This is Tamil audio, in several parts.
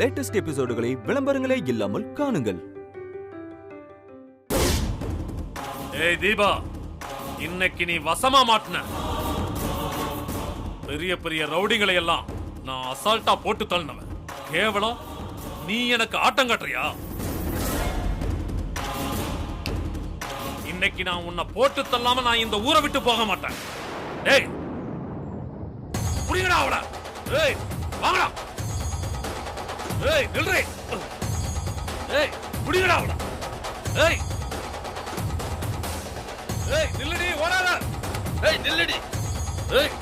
லேட்டஸ்ட் எபிசோடுகளை விளம்பரங்களே இல்லாமல் காணுங்கள். ஏய் தீபா, இன்னைக்கு நீ வசமா மாட்டின. பெரிய பெரிய ரவுடிகளை எல்லாம் நான் அசால்ட்டா போட்டு தள்ளினவன். கேவலம் நீ எனக்கு ஆட்டம் காட்டுறியா? இன்னைக்கு நான் உன்னை போட்டு தள்ளாம நான் இந்த ஊரை விட்டு போக மாட்டேன். டேய் புடிங்கடா அவள. ஏய் வாங்கடா. ஏய் நில்றே. ஏய் புடிங்கடா அவள. ஏய் ஏய் நில்லடி, ஓடாத. ஏய் நில்லடி. ஏய்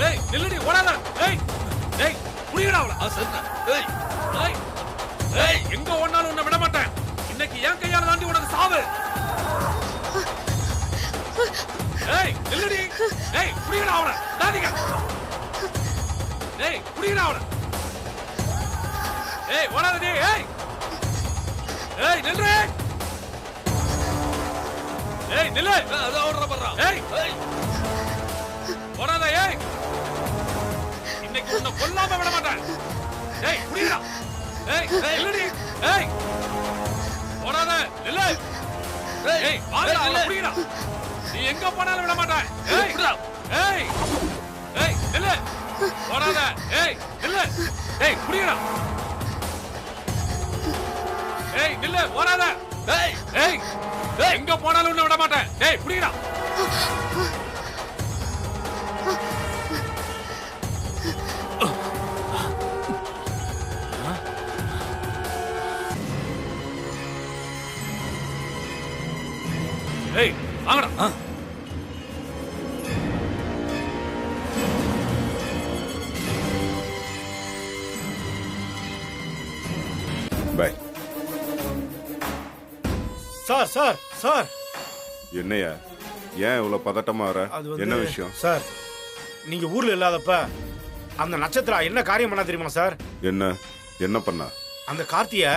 ஏய் நில்லடி, ஓடாத. ஏய் ஏய் புடிங்கடா அவள. ஏய் ஏய் ஏய் எங்க ஓடுனாலும் உன்னை விட மாட்டேன். இன்னைக்கு என் கையால தாண்டி உனக்கு சாவு. ஏய் நில்லடி. ஏய் புடிங்கடா அவள. தாதிங்க. ஏய் புடிங்கடா அவள. ஏய் ஓடாதடி. ஏய் ஏய் நில்றே. ஏய் நில்லு. அத ஓடுற பண்றா. ஏய் ஏய் ஓடாத. ஏய் இன்னைக்கு உன்னை கொல்லாம விட மாட்டேன். ஏய் புடிங்கடா. ஏய் நில்லடி. ஏய் ஓடாத. நில்லு. ஏய் வாடா புடிங்கடா. நீ எங்க போனாலும் விட மாட்டேன். ஏய் ஏய் ஏய் நில்லு. ஓடாத. ஏய் நில்லு. ஏய் புடிங்கடா. ஏய் நில்லு, ஓடாத. ஏய் ஏய் எங்க போனாலும் உன்னை விட மாட்டேன். ஏய் புடிங்கடா. ஏய் வாங்கடா. பை. Sir sir sir. என்னையா, ஏன் இவ்வளவு பதட்டமா வர? என்ன விஷயம் சார்? நீங்க ஊர்ல இல்லாதப்ப அந்த நட்சத்திரா என்ன காரியம் பண்ணா தெரியுமா சார்? என்ன என்ன பண்ணா? அந்த கார்த்திய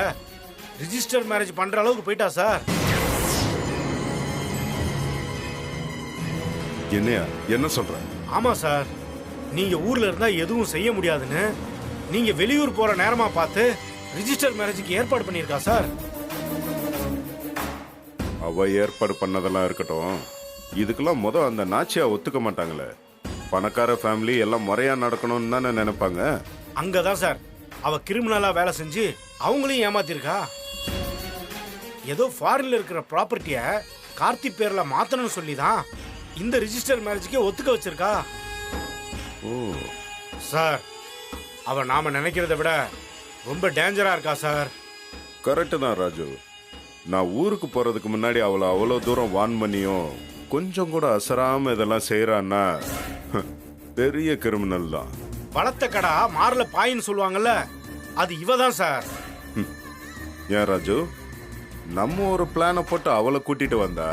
ரிஜிஸ்டர் மேரேஜ் பண்ற அளவுக்கு போயிட்டா சார். என்னையா என்ன சொல்ற? ஆமா சார், நீங்க ஊர்ல இருந்தா எதுவும் செய்ய முடியாதுன்னு நீங்க வெளியூர் போற நேரமா பார்த்து ரிஜிஸ்டர் மேரேஜுக்கு ஏற்பாடு பண்ணிருக்கா சார். அவ ஏற்பாடு பண்ணதெல்லாம் இருக்கட்டும், இதுக்கெல்லாம் அந்த நாச்சியா ஒத்துக்க மாட்டாங்களே. பணக்கார ஃபேமிலி எல்லாம் முறையா நடக்கணும்னு தானே நினைப்பாங்க. அங்கதான் சார் அவ கிரிமினலா வேலை செஞ்சு அவங்களையும் ஏமாத்திருக்கா. ஏதோ ஃபாரின்ல இருக்கிற ப்ராப்பர்ட்டிய கார்த்தி பேர்ல மாத்தணும்னு சொல்லிதான் இந்த ரிஜிஸ்டர் மேரேஜுக்கே ஒத்துக்க வச்சிருக்கா. ஓ சார், அவ நாம நினைக்கிறத விட ரொம்ப டேஞ்சரா இருக்கா சார். கரெக்டு தான் ராஜு. நான் ஊருக்கு போறதுக்கு முன்னாடி அவளை அவ்வளோ தூரம் வான் பண்ணியும் கொஞ்சம் கூட அசராம இதெல்லாம் செய்யறான்னா பெரிய கிரிமினல் தான். பழத்த கடா மாறல பாயின்னு சொல்லுவாங்கல்ல, அது இவதான் சார். ஏன் ராஜு, நம்ம ஒரு பிளானை போட்டு அவளை கூட்டிட்டு வந்தா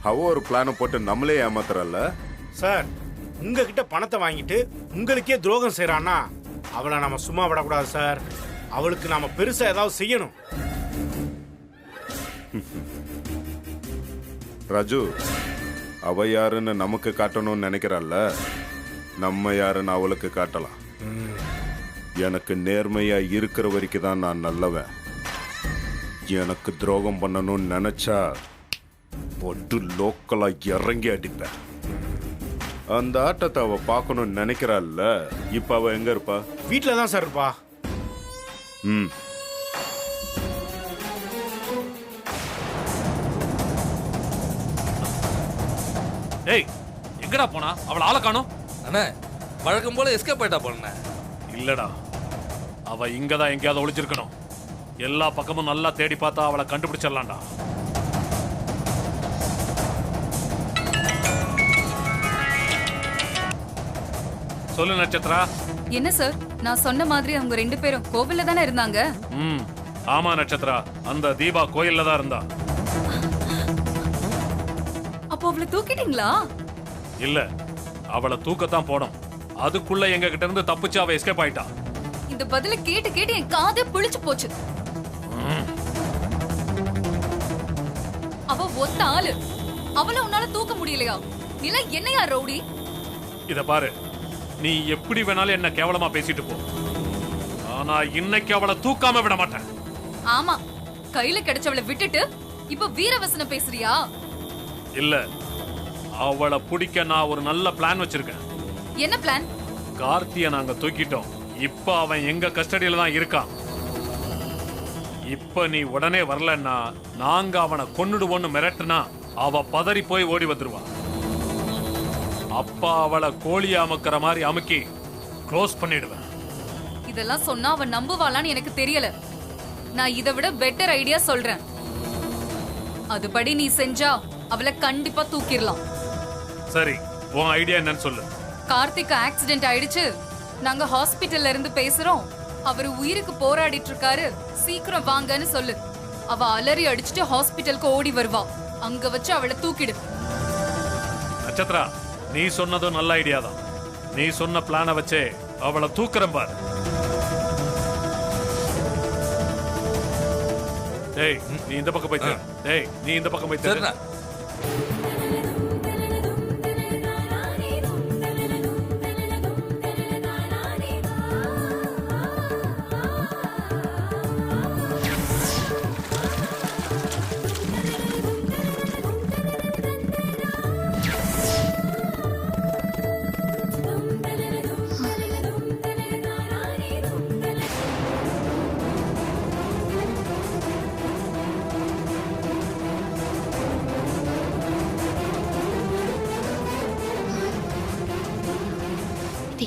அவ ஒரு பிளானை போட்டு நம்மளே ஏமாத்துறல்ல சார். உங்ககிட்ட பணத்தை வாங்கிட்டு உங்களுக்கே துரோகம் செய்யறான்னா அவளை நாம சும்மா விடக்கூடாது சார். அவளுக்கு நாம பெருசா ஏதாவது செய்யணும். ராஜு, அவ யாருன்னு நமக்கு காட்டணும்னு நினைக்கிறாள்ல, நம்ம யாருன்னு அவளுக்கு காட்டலாம். எனக்கு நேர்மையா இருக்கிற வரைக்கும் தான் நான் நல்லவன். எனக்கு துரோகம் பண்ணணும்னு நினைச்சா பொட்டு லோக்கலா இறங்கி அடிப்பேன். அந்த ஆட்டத்தை அவ பார்க்கணும்னு நினைக்கிறாள்ல, இப்ப அவ எங்க இருப்பா? வீட்டுல தான் சார் இருப்பா. ம் ஏய் எங்கடா போனா? அவள ஆள காணோம். அண்ணே, வழக்கம் போல எஸ்கேப் ஆயிட்டா போன. இல்லடா, அவ இங்கதான் எங்கேயாவது ஒளிஞ்சிருக்கணும். எல்லா பக்கமும் நல்லா தேடி பார்த்தா அவளை கண்டுபிடிச்சிடலாம்டா. சொல்லு நட்சத்திரா. என்ன சார், நான் சொன்ன மாதிரி அவங்க ரெண்டு பேரும் கோவில்ல தானே இருந்தாங்க? ஆமா நட்சத்திரா, அந்த தீபா கோயில்ல தான் இருந்தா. அப்போ அவளை தூக்கிட்டீங்களா? இல்ல, அவளை தூக்கத்தான் போனோம். அதுக்குள்ள எங்க கிட்ட இருந்து தப்பிச்சு அவ எஸ்கேப் ஆயிட்டா. இந்த பதில கேட்டு கேட்டு என் காதே புளிச்சு போச்சு. அவ ஒத்த ஆளு. அவளை உன்னால தூக்க முடியலையா? இல்ல என்னையா ரவுடி? இத பாரு, நீ எப்படி வேணாலும் என்ன கேவலமா பேசிட்டு போ, ஆனா இன்னைக்கு அவளை தூக்காம விட மாட்டேன். ஆமா, கையில கிடைச்சவளை விட்டுட்டு இப்ப வீரவசனம் பேசுறியா? இல்ல, அவளை பிடிக்க நான் ஒரு நல்ல பிளான் வச்சிருக்கேன். என்ன பிளான்? கார்த்தியை நாங்க தூக்கிட்டோம். இப்ப அவன் எங்க கஸ்டடியில தான் இருக்கான். இப்ப நீ உடனே வரலன்னா நாங்க அவனை கொன்னுடுவோன்னு மிரட்டுனா அவ பதறி போய் ஓடி வந்துருவா. அப்பா அவளை கோழியை அமுக்கிற மாதிரி அமுக்கி க்ளோஸ் பண்ணிடுவேன். இதெல்லாம் சொன்னா அவன் நம்புவாளான்னு எனக்கு தெரியல. நான் இதை விட பெட்டர் ஐடியா சொல்றேன். அதுபடி நீ செஞ்சா அவளை கண்டிப்பா தூக்கிடலாம். சரி, உன் ஐடியா என்னன்னு சொல்லு. கார்த்திக் ஆக்சிடென்ட் ஆயிடுச்சு, நாங்க ஹாஸ்பிட்டல்ல இருந்து பேசுறோம், அவரு உயிருக்கு போராடிட்டு இருக்காரு, சீக்கிரம் வாங்கன்னு சொல்லு. அவ அலறி அடிச்சுட்டு ஹாஸ்பிட்டலுக்கு ஓடி வருவா. அங்க வச்சு அவளை தூக்கிடு. நட்சத்திரா, நீ சொன்னதும் நல்ல ஐடியா தான். நீ சொன்ன பிளானை வச்சே அவளை தூக்குறேன் பாரு. டேய், நீ இந்த பக்கம் போய் தேடு. டேய், நீ இந்த பக்கம் போய் தேடு. சரிண்ணா.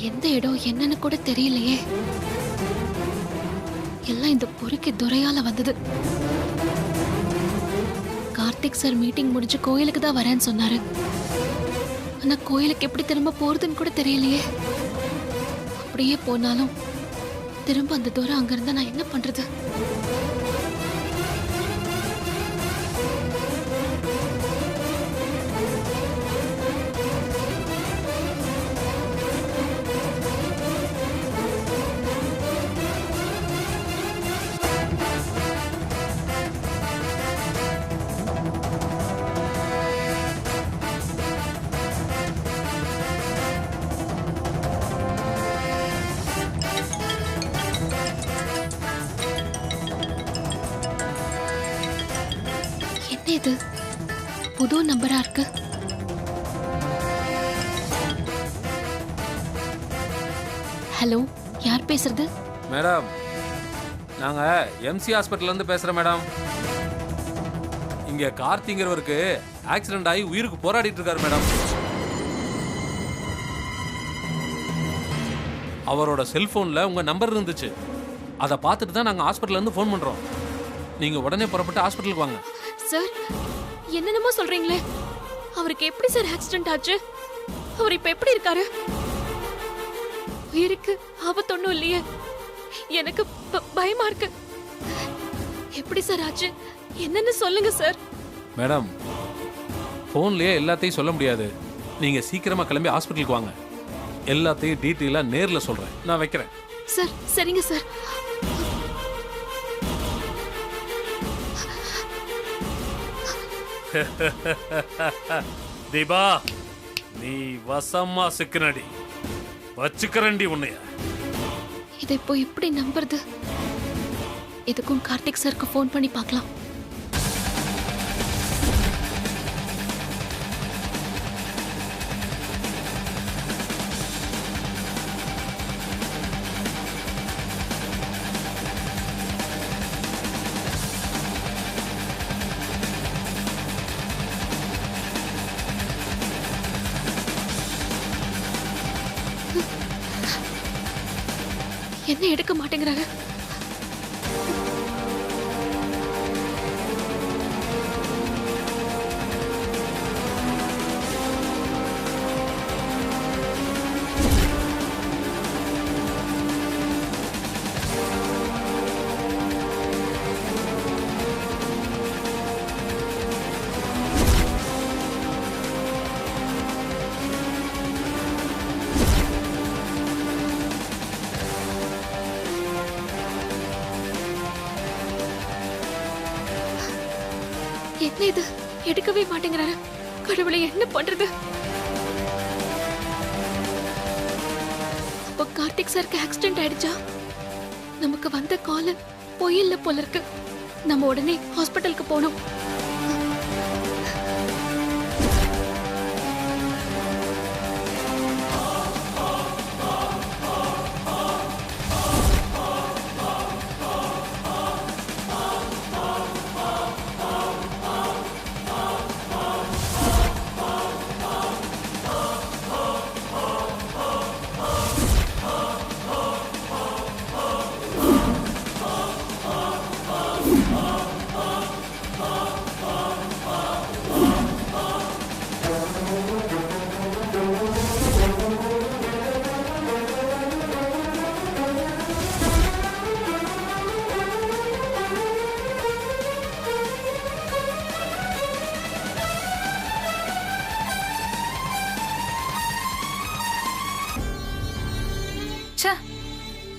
எந்த இடம் என்னன்னு கூட தெரியலையே. எல்லாம் இந்த பொறுக்கி துரையால வந்தது. கார்த்திக் சார் மீட்டிங் முடிஞ்சு கோயிலுக்கு தான் வரேன்னு சொன்னாரு. ஆனா கோயிலுக்கு எப்படி திரும்ப போறதுன்னு கூட தெரியலையே. அப்படியே போனாலும் திரும்ப அந்த துரை அங்க இருந்தா நான் என்ன பண்றது? இது புது நம்பரா இருக்கு. ஹலோ, யார் பேசுறது? மேடம், நாங்க எம்சி ஹாஸ்பிட்டல்ல இருந்து பேசுறோம் மேடம். இங்க கார்த்திங்கிறவருக்கு ஆக்சிடென்ட் ஆகி உயிருக்கு போராடிட்டு இருக்காரு மேடம். அவரோட செல்போன்ல உங்க நம்பர் இருந்துச்சு. அதை பார்த்துட்டு தான் நாங்க ஹாஸ்பிட்டல்ல இருந்து ஃபோன் பண்றோம். நீங்க உடனே புறப்பட்டு ஹாஸ்பிட்டலுக்கு வாங்க. சார், என்னென்னமோ சொல்றீங்களே. அவருக்கு எப்படி சார் ஆக்சிடென்ட் ஆச்சு? அவர் இப்ப எப்படி இருக்காரு? உயிருக்கு ஆபத்து ஒண்ணும் இல்லையே. எனக்கு பயமா இருக்கு. எப்படி சார் ஆச்சு? என்னன்னு சொல்லுங்க சார். மேடம், போன்லயே எல்லாத்தையும் சொல்ல முடியாது. நீங்க சீக்கிரமா கிளம்பி ஹாஸ்பிட்டலுக்கு வாங்க. எல்லாத்தையும் டீட்டெயிலா நேர்ல சொல்றேன். நான் வைக்கிறேன். சார், சரிங்க சார். தீபா, நீ வசமா சிக்கனடி. வச்சுக்கிறண்டி உன்னைய. இதை இப்போ எப்படி நம்புறது? எதுக்கும் கார்த்திக் சாருக்கு ஃபோன் பண்ணி பார்க்கலாம். என்ன எடுக்க மாட்டேங்கிறாரு? என்ன இது? எடுக்கவே மாட்டேங்கிறாரு. கடவுளை, என்ன பண்றது? கார்த்திக் சாருக்கு ஆக்சிடென்ட் ஆயிடுச்சா? நமக்கு வந்த கால் பொய் இல்ல போல இருக்கு. நம்ம உடனே ஹாஸ்பிட்டலுக்கு போனோம்.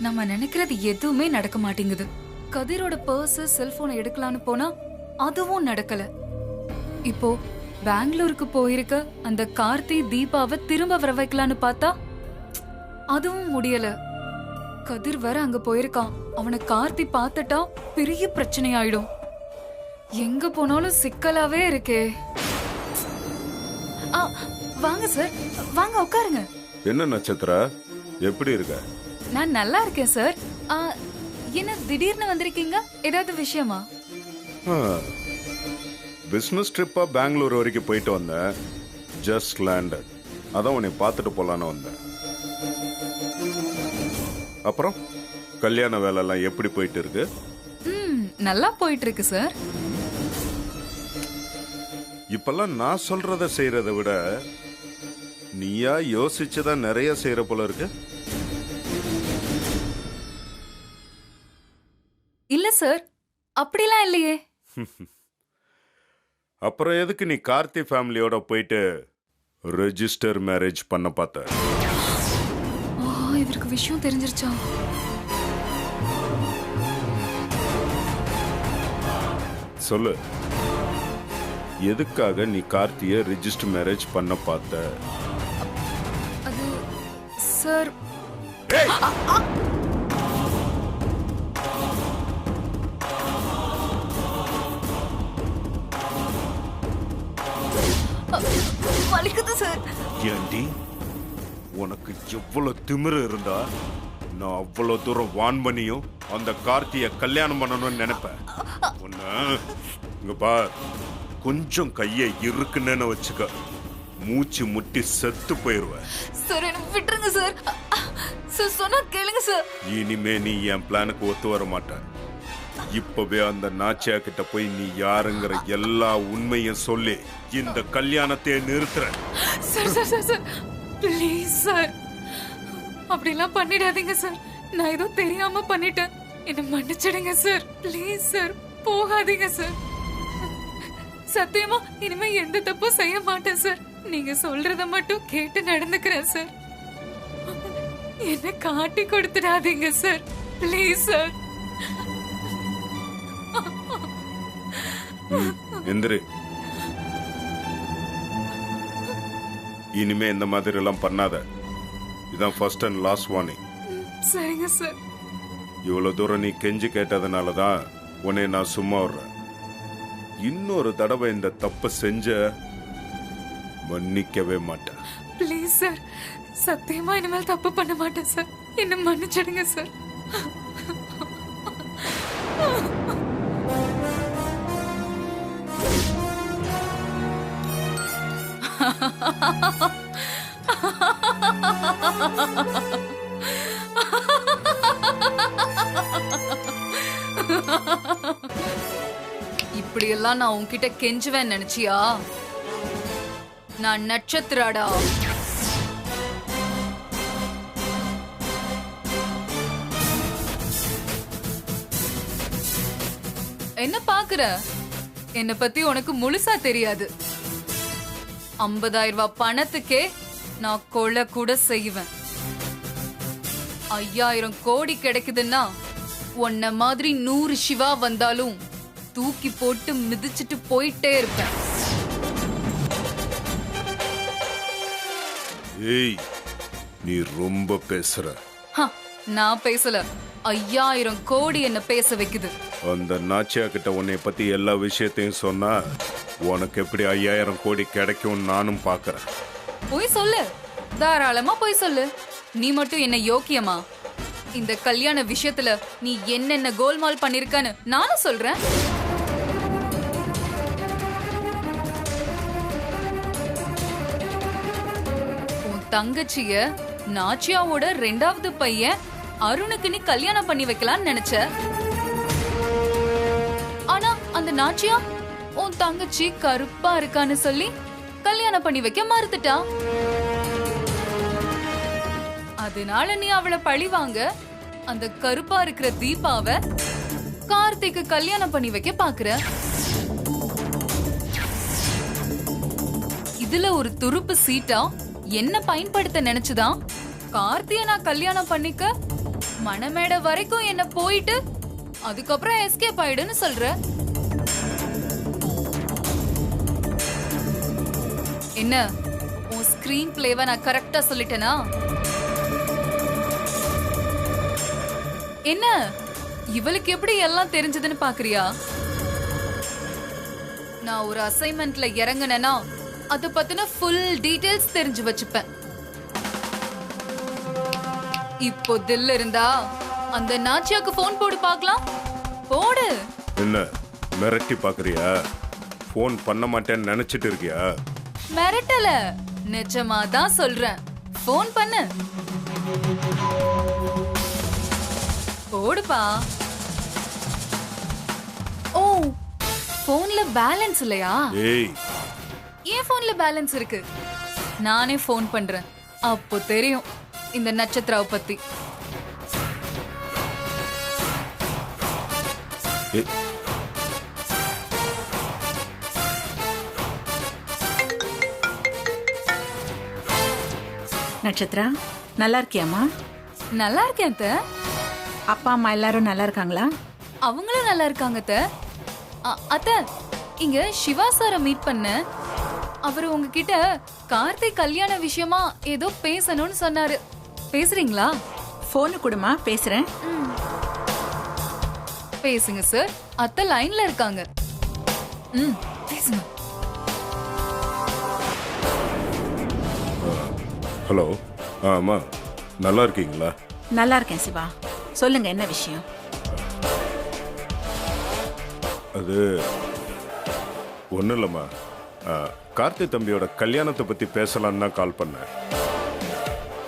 நம்ம நினைக்கிறது எதுவுமே நடக்க மாட்டேங்குது. கதிரோட பர்ஸ் செல்போனை எடுக்கலான்னு போனா அதுவும் நடக்கல. இப்போ பெங்களூருக்கு போயிருக்க அந்த கார்த்தி தீபாவை திரும்ப வர வைக்கலான்னு பார்த்தா அதுவும் முடியல. கதிர் வர அங்க போயிருக்கான். அவனை கார்த்தி பார்த்துட்டா பெரிய பிரச்சனை ஆயிடும். எங்க போனாலும் சிக்கலாவே இருக்கே. வாங்க சார், வாங்க உட்காருங்க. என்ன நட்சத்திரா, எப்படி இருக்க? நான் நல்லா இருக்கேன் சார். என்ன திடீர்னு வந்திருக்கீங்க? ஏதாவது விஷயமா? பிசினஸ் ட்ரிப்பா பெங்களூர் வரைக்கும் போயிட்டு வந்தேன். Just landed. அதான் உன்னை பார்த்துட்டு போலான்னு வந்தேன். அப்புறம் கல்யாண வேலை எல்லாம் எப்படி போயிட்டு இருக்கு? நல்லா போயிட்டு இருக்கு சார். இப்பெல்லாம் நான் சொல்றத செய்யறதை விட நீயா யோசிச்சுதான் நிறைய செய்யற போல இருக்கு. இல்ல சார், அப்படிலாம் இல்லையே. அப்புறம் எதுக்கு நீ கார்த்தி ஃபேமிலியோட போயிட்டு ரெஜிஸ்டர் மேரேஜ் பண்ண பார்த்த? இவருக்கு விஷயம் தெரிஞ்சிருச்சா? சொல்லு, எதுக்காக நீ கார்த்திய ரெஜிஸ்டர் மேரேஜ் பண்ண பார்த்த? அது சார், வலிக்குது சார். ஏண்டி, உனக்கு எவ்வளவு திமிரு இருந்தா நான் அவ்வளவு தூரம் வான் பண்ணியும் அந்த கார்த்திய கல்யாணம் பண்ணணும்னு நினைப்பேன். இங்க பார், கொஞ்சம் கையை இருக்குன்னு வச்சுக்க, மூச்சு முட்டி செத்து போயிருவேன். சார் என்ன விட்டுருங்க சார். சார் சொன்னா கேளுங்க சார். இனிமே நீ என் பிளானுக்கு ஒத்து வர மாட்ட. இப்பவே அந்த நாச்சியா கிட்ட போய் நீ யாருங்கிற எல்லா உண்மையும் சொல்லி இந்த கல்யாணத்தை நிறுத்துற. Sir sir sir sir please sir, அப்படிலாம் பண்ணிடாதீங்க சார். நான் ஏதோ தெரியாம பண்ணிட்டேன். என்ன மன்னிச்சிடுங்க சார். ப்ளீஸ் சார், போகாதீங்க சார். சத்தியமா இனிமே எந்த தப்பும் செய்ய மாட்டேன் சார். நீங்க சொல்றத மட்டும் கேட்டு நடந்துக்கிறேன் சார். என்ன காட்டி கொடுத்துடாதீங்க சார். Please sir. எந்திரு. இனிமே இந்த மாதிரி எல்லாம் பண்ணாத. இதான் ஃபர்ஸ்ட் அண்ட் லாஸ்ட் வார்னிங். சரிங்க சார். இவ்வளவு தூரம் நீ கெஞ்சி கேட்டதுனாலதான் உன்னை நான் சும்மா விடுறேன். இன்னொரு தடவை இந்த தப்பை செஞ்ச மன்னிக்கவே மாட்டேன். ப்ளீஸ் சார், சத்தியமா இனிமேல் தப்பு பண்ண மாட்டேன் சார். என்ன மன்னிச்சிடுங்க சார். இப்படியெல்லாம் நான் உன்கிட்ட கெஞ்சுவேன் நினைச்சியா? நான் நட்சத்திராடா. என்ன பாக்குற? என்ன பத்தி உனக்கு முழுசா தெரியாது. 50,000 ரூபாய் பணத்துக்கே நான் கொலை கூட செய்வேன். 5000 கோடி கிடைக்குதுன்னா உன்ன மாதிரி 100 சிவா வந்தாலும் தூக்கி போட்டு மிதிச்சிட்டு போயிட்டே இருப்பேன். ஏய், நீ ரொம்ப பேசுற. நான் பேசல, 5000 கோடி என்ன பேச வைக்குது. அந்த நாச்சியா கிட்ட உன்னை பத்தி எல்லா விஷயத்தையும் சொன்னா உனக்கு எப்படி 5000 கோடி கிடைக்கும் நானும் பாக்குறேன். போய் சொல்லு, தாராளமா போய் சொல்லு. நீ மட்டும் என்ன யோக்கியமா? இந்த கல்யாண விஷயத்துல நீ என்னென்ன கோல்மால் பண்ணிருக்கன்னு நானும் சொல்றேன். உன் தங்கச்சிய நாச்சியாவோட 2வது பையன் அருணுக்கு நீ கல்யாணம் பண்ணி வைக்கலாம்னு நினைச்ச. ஆனா அந்த நாச்சியா உன் தங்கச்சி கருப்பா இருக்கான்னு சொல்லி கல்யாணம் பண்ணி வைக்க மறுத்துட்டா. அதனால நீ அவளை பழி வாங்க அந்த கருப்பா இருக்கிற தீபாவை கார்த்திக்கு கல்யாணம் பண்ணி வைக்க பாக்குற. இதுல ஒரு துருப்பு சீட்டா என்ன பயன்படுத்த நினைச்சுதான் கார்த்திய நான் கல்யாணம் பண்ணிக்க மணமேடை வரைக்கும் என்ன போயிட்டு அதுக்கப்புறம் எஸ்கேப் ஆயிடுன்னு சொல்ற. என்ன உன் ஸ்கிரீன் பிளேவை நான் கரெக்டா சொல்லிட்டேனா? என்ன இவளுக்கு எப்படி எல்லாம் தெரிஞ்சதுன்னு பாக்குறியா? நான் ஒரு அசைன்மெண்ட்ல இறங்குனேனா அத பத்தின ஃபுல் டீடைல்ஸ் தெரிஞ்சு வச்சுப்பேன். இப்போ தில் இருந்தா அந்த நாச்சியாக்கு போன் போடு பார்க்கலாம். போடு. என்ன மிரட்டி பாக்குறியா? போன் பண்ண மாட்டேன்னு நினைச்சிட்டு இருக்கியா? மிரட்டல, நிஜமா தான் சொல்றேன். போன் பண்ணு. போடுப்பா. ஓ, போன்ல பேலன்ஸ் இல்லையா? ஏய், ஏன் போன்ல பேலன்ஸ் இருக்கு? நானே போன் பண்றேன், அப்போ தெரியும் இந்த நட்சத்திராவை பத்தி. ஏய், நட்சத்திரா, நல்லா இருக்கியாம்மா? நல்லா இருக்கேன் அத்தை. அப்பா அம்மா எல்லாரும் நல்லா இருக்காங்களா? அவங்களும் நல்லா இருக்காங்க அத்தை. அத்தை, இங்க சிவா சாரை மீட் பண்ண. அவரு உங்ககிட்ட கார்த்திக் கல்யாண விஷயமா ஏதோ பேசணும்னு சொன்னாரு. பேசுறீங்களா? போனு கொடுமா, பேசுறேன். பேசுங்க சார், அத்தை லைன்ல இருக்காங்க. பேசுங்க. ஹலோ. ஆமா, நல்லா இருக்கீங்களா? நல்லா இருக்கேன் சிவா, சொல்லுங்க என்ன விஷயம்? அது ஒன்றும் இல்லைம்மா, கார்த்தி தம்பியோட கல்யாணத்தை பற்றி பேசலான்னு தான் கால் பண்ணேன்.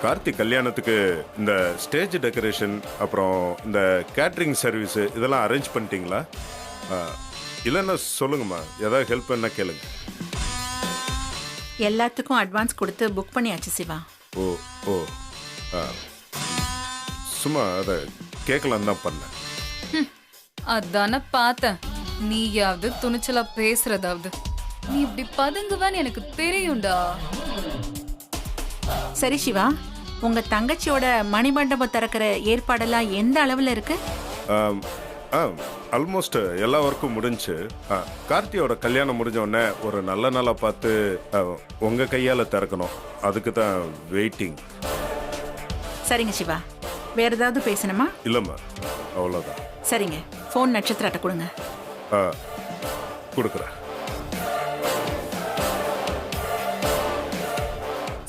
கார்த்தி கல்யாணத்துக்கு இந்த ஸ்டேஜ் டெக்கரேஷன் அப்புறம் இந்த கேட்ரிங் சர்வீஸு இதெல்லாம் அரேஞ்ச் பண்ணிட்டீங்களா? இல்லைன்னா சொல்லுங்கம்மா, ஏதாவது ஹெல்ப் பண்ணால் கேளுங்க. எல்லாத்துக்கும் அட்வான்ஸ் கொடுத்து புக் பண்ணியாச்சு சிவா. ஓ ஓ சும்மா அதை கேட்கலான்னு தான் பண்ணேன். அதான பார்த்தேன். நீயாவது துணிச்சலா பேசுறதாவது. நீ இப்படி பதுங்குவான்னு எனக்கு தெரியும்டா. சரி சிவா, உங்க தங்கச்சியோட மணிமண்டபம் திறக்கிற ஏற்பாடெல்லாம் எந்த அளவுல இருக்கு? ஆல்மோஸ்ட் எல்லா ஒர்க்கும் முடிஞ்சு. கார்த்தியோட கல்யாணம் முடிஞ்ச உடனே ஒரு நல்ல நாளா பார்த்து உங்க கையால திறக்கணும். அதுக்கு தான் வெயிட்டிங். சரிங்க சிவா, வேற ஏதாவது பேசணுமா? இல்லம்மா, அவ்வளோதான். சரிங்க, ஃபோன் நட்சத்திரத்தை கொடுங்க. கொடுக்குறேன்.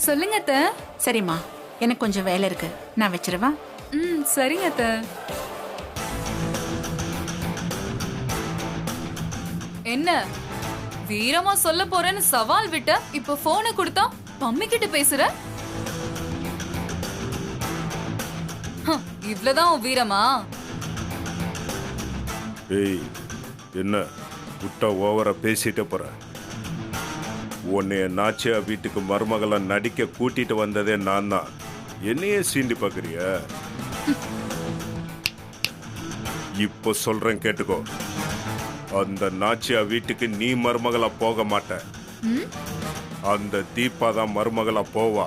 சொல்லுங்க அத்தை. சரிம்மா, எனக்கு கொஞ்சம் வேலை இருக்கு, நான் வச்சிருவா. சரிங்க அத்தை. என்ன வீரமா சொல்ல போறேன்னு சவால் விட்ட, இப்ப போனை கொடுத்தா மம்மி கிட்ட பேசுற? இவ்வளவுதான் உன் வீரமா? ஏய், என்ன விட்டா ஓவரா பேசிட்டு போற? உன்னைய நாச்சியா வீட்டுக்கு மருமகளா நடிக்க கூட்டிட்டு வந்ததே நான் தான். என்னையே சீண்டி பாக்குறிய? இப்போ சொல்றேன் கேட்டுக்கோ. அந்த நாச்சியா வீட்டுக்கு நீ மருமகளா போக மாட்ட. அந்த தீபா தான் மருமகளா போவா.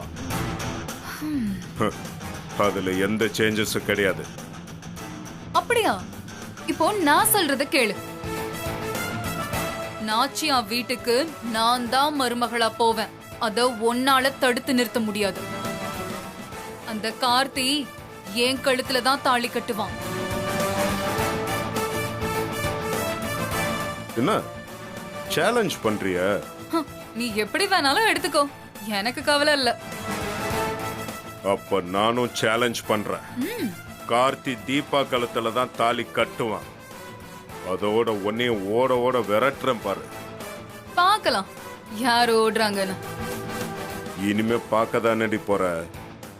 அதுல எந்த சேஞ்சஸும் கிடையாது. அப்படியா? இப்போ நான் சொல்றத கேளு. நாச்சியா வீட்டுக்கு நான் தான் மருமகளா போவேன். அத ஒன்னால தடுத்து நிறுத்த முடியாது. அந்த கார்த்தி என் கழுத்துல தான் தாலி கட்டுவான். என்ன சேலஞ்ச் பண்றிய? நீ எப்படி வேணாலும் எடுத்துக்கோ, எனக்கு கவலை இல்ல. அப்ப நானும் சேலஞ்ச் பண்றேன். கார்த்தி தீபா கழுத்துல தான் தாலி கட்டுவான். அதோட உன்னையும் ஓட ஓட விரட்டுறேன் பாரு. பார்க்கலாம் யார் ஓடுறாங்கன்னு. இனிமே பார்க்க தானடி போற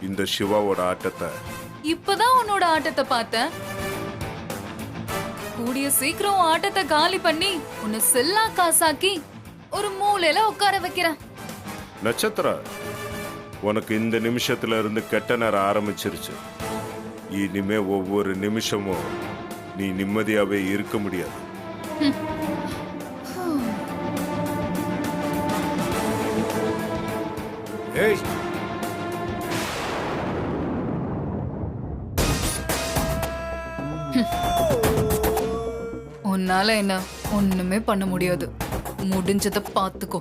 இந்த சிவாவோட ஆட்டத்தை. இப்பதான் உன்னோட ஆட்டத்தை பார்த்தேன். கூடிய சீக்கிரம் உன் ஆட்டத்தை காலி பண்ணி உன்னை செல்லா காசாக்கி ஒரு மூலையில உட்கார வைக்கிறேன். நட்சத்திரா, உனக்கு இந்த நிமிஷத்துல இருந்து கெட்ட நேரம் ஆரம்பிச்சிருச்சு. இனிமே ஒவ்வொரு நிமிஷமும் நீ நிம்மதியாவே இருக்க முடியாது. ஏய், உன்னால என்ன ஒண்ணுமே பண்ண முடியாது. முடிஞ்சதை பார்த்துக்கோ.